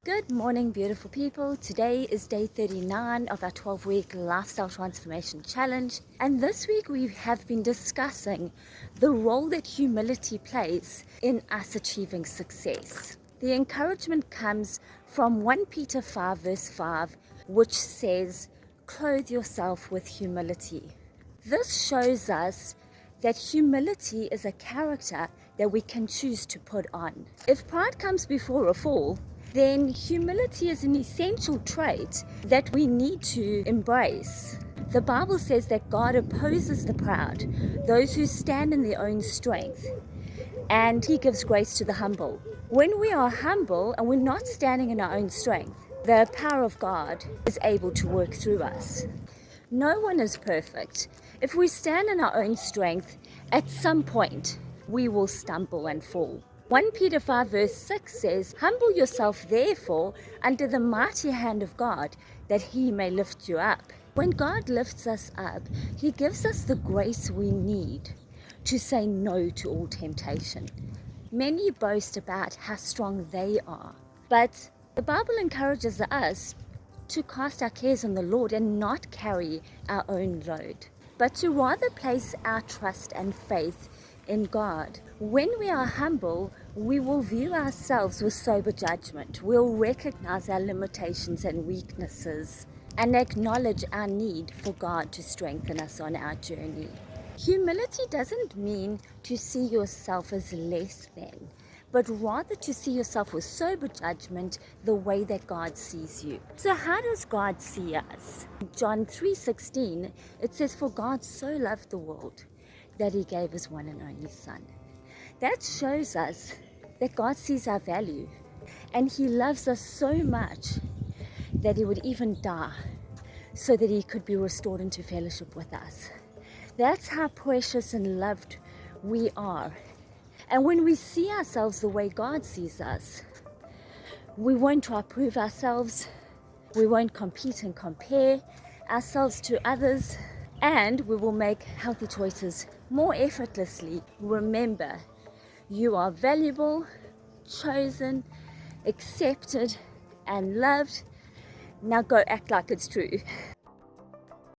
Good morning, beautiful people. Today is day 39 of our 12-week Lifestyle Transformation Challenge. And this week we have been discussing the role that humility plays in us achieving success. The encouragement comes from 1 Peter 5 verse 5, which says, "Clothe yourself with humility." This shows us that humility is a character that we can choose to put on. If pride comes before a fall, then humility is an essential trait that we need to embrace. The Bible says that God opposes the proud, those who stand in their own strength, and He gives grace to the humble. When we are humble and we're not standing in our own strength, the power of God is able to work through us. No one is perfect. If we stand in our own strength, at some point we will stumble and fall. 1 Peter 5 verse 6 says, "Humble yourself therefore under the mighty hand of God, that He may lift you up." When God lifts us up, He gives us the grace we need to say no to all temptation. Many boast about how strong they are, but the Bible encourages us to cast our cares on the Lord and not carry our own load, but to rather place our trust and faith in God. When we are humble, we will view ourselves with sober judgment. We'll recognize our limitations and weaknesses and acknowledge our need for God to strengthen us on our journey. Humility doesn't mean to see yourself as less than, but rather to see yourself with sober judgment the way that God sees you. So how does God see us? John 3:16, it says, "For God so loved the world that He gave His one and only Son." That shows us that God sees our value, and He loves us so much that He would even die so that He could be restored into fellowship with us. That's how precious and loved we are. And when we see ourselves the way God sees us, we won't try to prove ourselves, we won't compete and compare ourselves to others, and we will make healthy choices more effortlessly. Remember, you are valuable, chosen, accepted, and loved. Now go act like it's true.